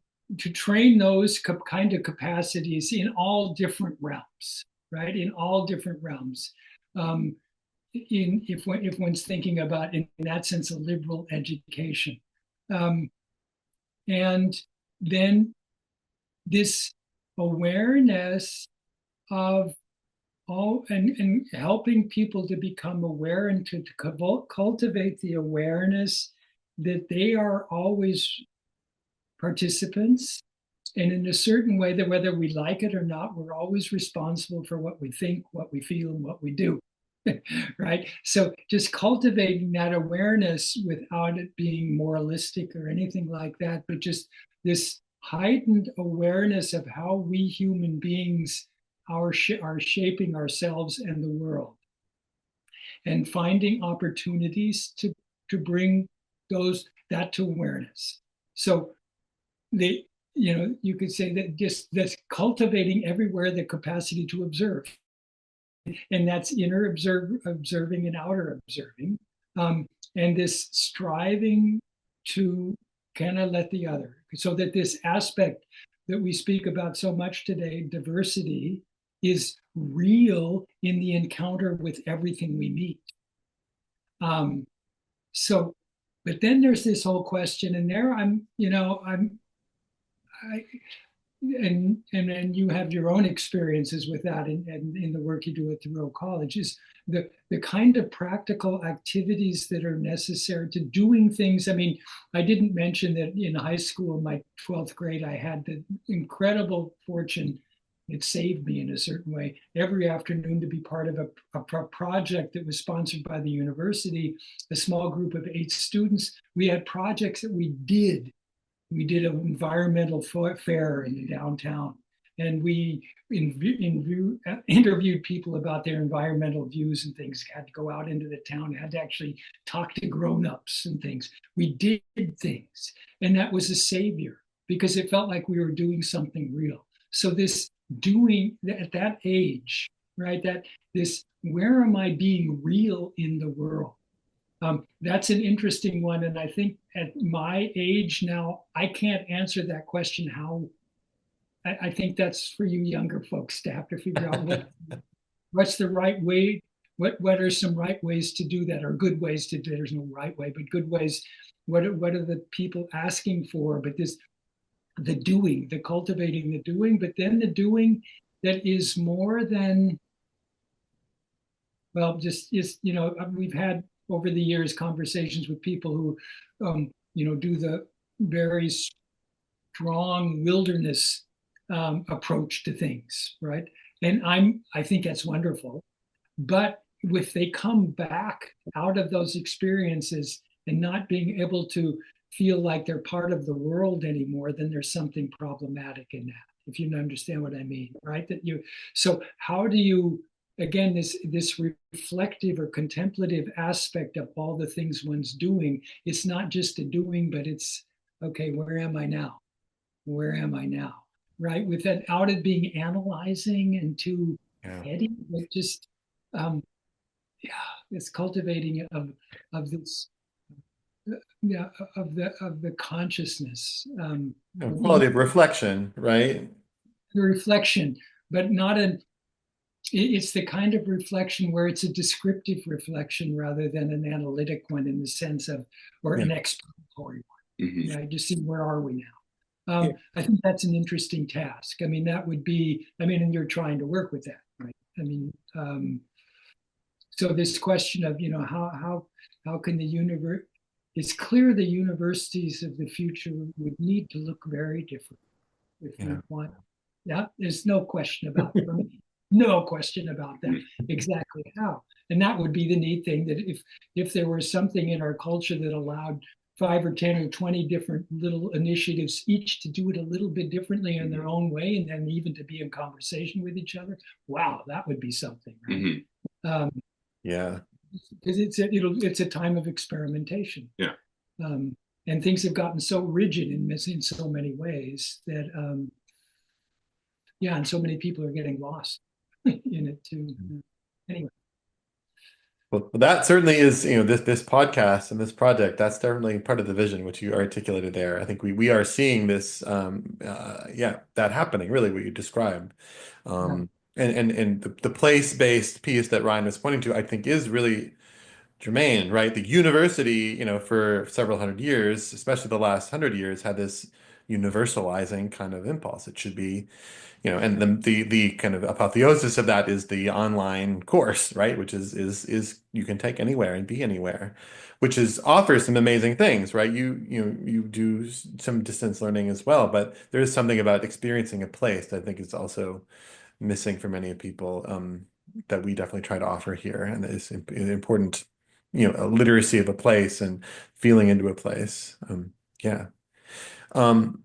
train those kind of capacities in all different realms, right? In all different realms. If one's thinking about, in that sense, a liberal education. And then this awareness of all, and helping people to become aware and to cultivate the awareness that they are always participants, and in a certain way that whether we like it or not, we're always responsible for what we think, what we feel, and what we do. Right? So just cultivating that awareness without it being moralistic or anything like that, but just this heightened awareness of how we human beings are shaping ourselves and the world, and finding opportunities to bring that to awareness. So you could say that just that's cultivating everywhere the capacity to observe, and that's inner observing and outer observing, and this striving to kind of let the other, so that this aspect that we speak about so much today, diversity, is real in the encounter with everything we meet. But then there's this whole question, and there and you have your own experiences with that in the work you do at Thoreau College, is the kind of practical activities that are necessary to doing things. I mean, I didn't mention that in high school, my 12th grade, I had the incredible fortune, it saved me in a certain way, every afternoon to be part of a project that was sponsored by the university, a small group of 8 students. We had projects that we did. We did an environmental fair in the downtown, and we interviewed people about their environmental views and things, had to go out into the town, had to actually talk to grown-ups and things. We did things, and that was a savior because it felt like we were doing something real. So this doing at that age, right, that this, where am I being real in the world? That's an interesting one. And I think at my age now, I can't answer that question. I think that's for you younger folks to have to figure out what's the right way, what are some right ways to do that, or good ways to do. There's no right way, but good ways. What are the people asking for? But the doing, the cultivating the doing, but then the doing that is more than, well, just is, we've had over the years conversations with people who, do the very strong wilderness approach to things, right? And I think that's wonderful. But if they come back out of those experiences and not being able to feel like they're part of the world anymore, then there's something problematic in that, if you understand what I mean, right? So how do you, again, this reflective or contemplative aspect of all the things one's doing, it's not just a doing, but it's, okay, where am I now? Where am I now? Right? Without it being analyzing and too heady, but just, it's cultivating of this, of the consciousness. Quality of reflection, right? The reflection, but not It's the kind of reflection where it's a descriptive reflection rather than an analytic one in the sense of, or an exploratory one. Mm-hmm. Yeah, just see where are we now. Yeah. I think that's an interesting task. I mean, that would be, I mean, and you're trying to work with that, right? I mean, so this question of, you know, how can the universe, it's clear the universities of the future would need to look very different if we want. Yeah, there's no question about it for me. No question about that. Exactly how. And that would be the neat thing, that if there was something in our culture that allowed 5 or 10 or 20 different little initiatives, each to do it a little bit differently in their own way, and then even to be in conversation with each other, wow, that would be something, right? Mm-hmm. Yeah. Because it's a time of experimentation. Yeah. And things have gotten so rigid in so many ways that and so many people are getting lost in it too. Anyway. Well, that certainly is, you know, this podcast and this project, that's definitely part of the vision which you articulated there. I think we are seeing this that happening, really, what you described. And the place-based piece that Ryan was pointing to, I think, is really germane, right? The university, you know, for several hundred years, especially the last 100 years, had this universalizing kind of impulse. It should be, you know, and the kind of apotheosis of that is the online course, right? Which is you can take anywhere and be anywhere, which is offers some amazing things, right? You do some distance learning as well, but there is something about experiencing a place that I think is also missing for many people, that we definitely try to offer here, and is important, you know, a literacy of a place and feeling into a place. Yeah. Um,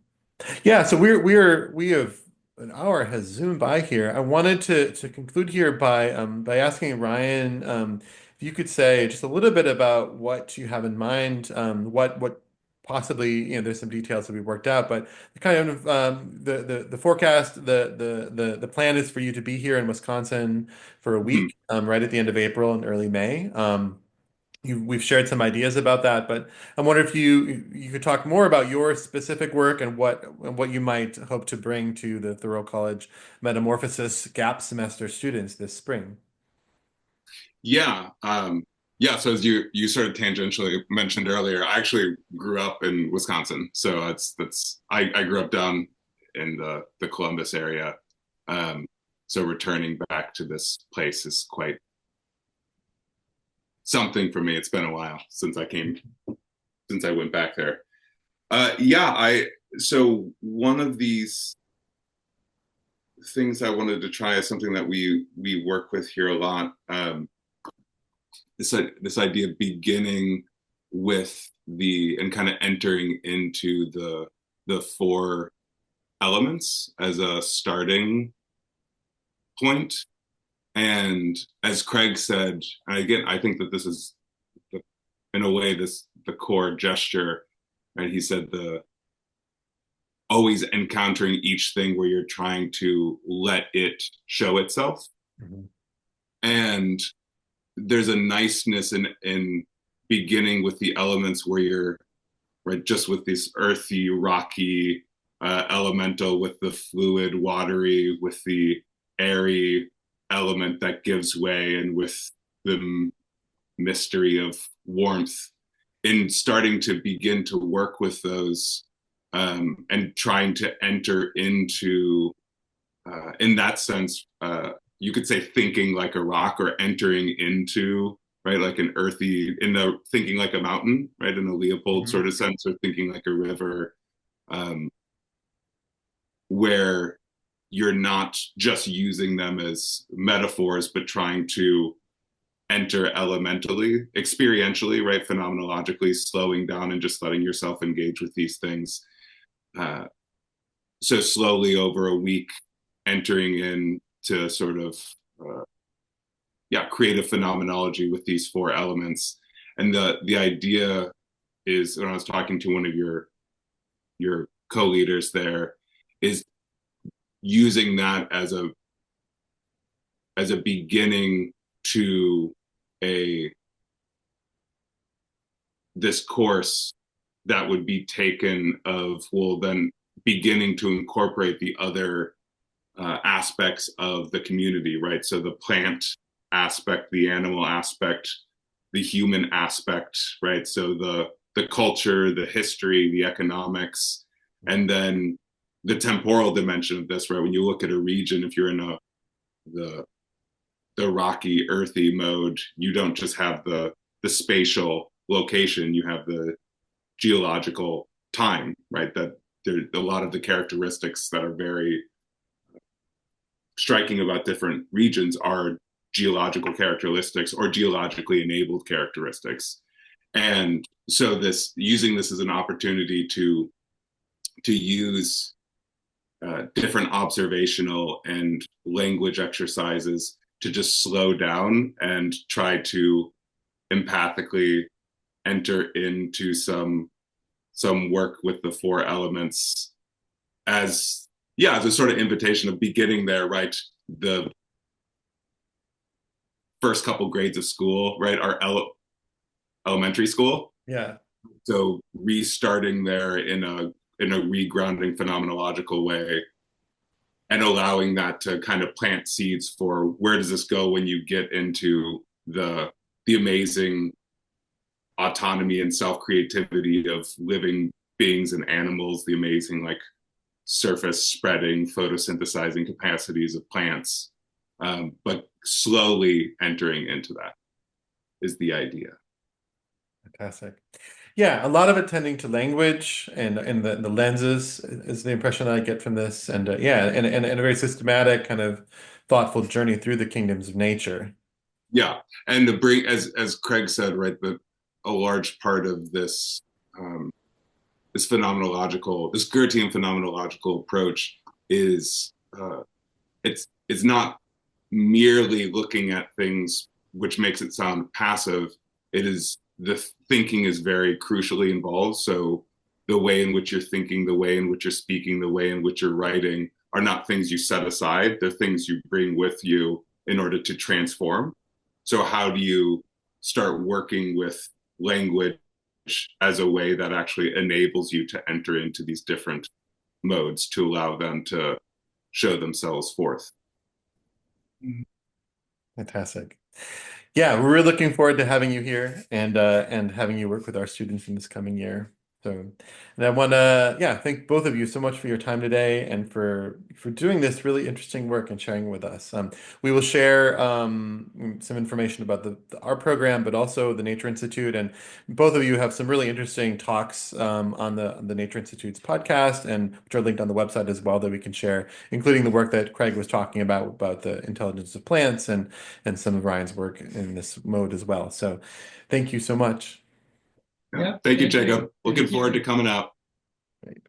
yeah, so we have an hour has zoomed by here. I wanted to conclude here by asking Ryan, if you could say just a little bit about what you have in mind, what possibly, you know, there's some details that we worked out, but the kind of the forecast, the plan is for you to be here in Wisconsin for a week, right at the end of April and early May. We've shared some ideas about that, but I wonder if you could talk more about your specific work and what you might hope to bring to the Thoreau College Metamorphosis Gap Semester students this spring. Yeah. Yeah. So as you sort of tangentially mentioned earlier, I actually grew up in Wisconsin. So I grew up down in the Columbus area. So returning back to this place is quite something for me. It's been a while since I went back there. So one of these things I wanted to try is something that we work with here a lot. This idea of beginning with and kind of entering into the 4 elements as a starting point. And as Craig said, and again, I think that this is, in a way, the core gesture. And he said always encountering each thing where you're trying to let it show itself. Mm-hmm. And there's a niceness in beginning with the elements where you're right, just with this earthy, rocky, elemental, with the fluid, watery, with the airy element that gives way, and with the mystery of warmth, in starting to begin to work with those, and trying to enter into, in that sense, you could say thinking like a rock, or entering into, right, like an earthy, thinking like a mountain, right, in a Leopold sort of sense, or thinking like a river, where you're not just using them as metaphors, but trying to enter elementally, experientially, right, phenomenologically, slowing down and just letting yourself engage with these things. So slowly over a week, entering in to sort of, create a phenomenology with these 4 elements. And the idea is, when I was talking to one of your co-leaders there, is using that as a beginning to this course that would be taken of, well, then beginning to incorporate the other aspects of the community, right? So the plant aspect, the animal aspect, the human aspect, right? So the culture, the history, the economics, and then the temporal dimension of this, right? When you look at a region, if you're in the the rocky, earthy mode, you don't just have the spatial location, you have the geological time, right? That there a lot of the characteristics that are very striking about different regions are geological characteristics or geologically enabled characteristics. And so this using this as an opportunity to use different observational and language exercises to just slow down and try to empathically enter into some work with the four elements as as a sort of invitation of beginning there, right? The first couple grades of school, right, are elementary school. Yeah. So restarting there in a regrounding phenomenological way and allowing that to kind of plant seeds for where does this go when you get into the amazing autonomy and self-creativity of living beings and animals, the amazing like surface spreading photosynthesizing capacities of plants, but slowly entering into that is the idea. Fantastic. Yeah, a lot of it tending to language and the lenses is the impression I get from this. And yeah, and a very systematic kind of thoughtful journey through the kingdoms of nature. Yeah, and to bring, as Craig said, right, a large part of this Goethean phenomenological approach is it's not merely looking at things, which makes it sound passive. It is the thinking is very crucially involved. So the way in which you're thinking, the way in which you're speaking, the way in which you're writing are not things you set aside. They're things you bring with you in order to transform. So how do you start working with language as a way that actually enables you to enter into these different modes to allow them to show themselves forth? Fantastic. Yeah, we're really looking forward to having you here and having you work with our students in this coming year. So, and I want to thank both of you so much for your time today and for doing this really interesting work and sharing with us. We will share some information about our program, but also the Nature Institute. And both of you have some really interesting talks on the Nature Institute's podcast, and which are linked on the website as well that we can share, including the work that Craig was talking about the intelligence of plants and some of Ryan's work in this mode as well. So, thank you so much. Yeah. Thank you, Jacob. Looking forward to coming out. Great.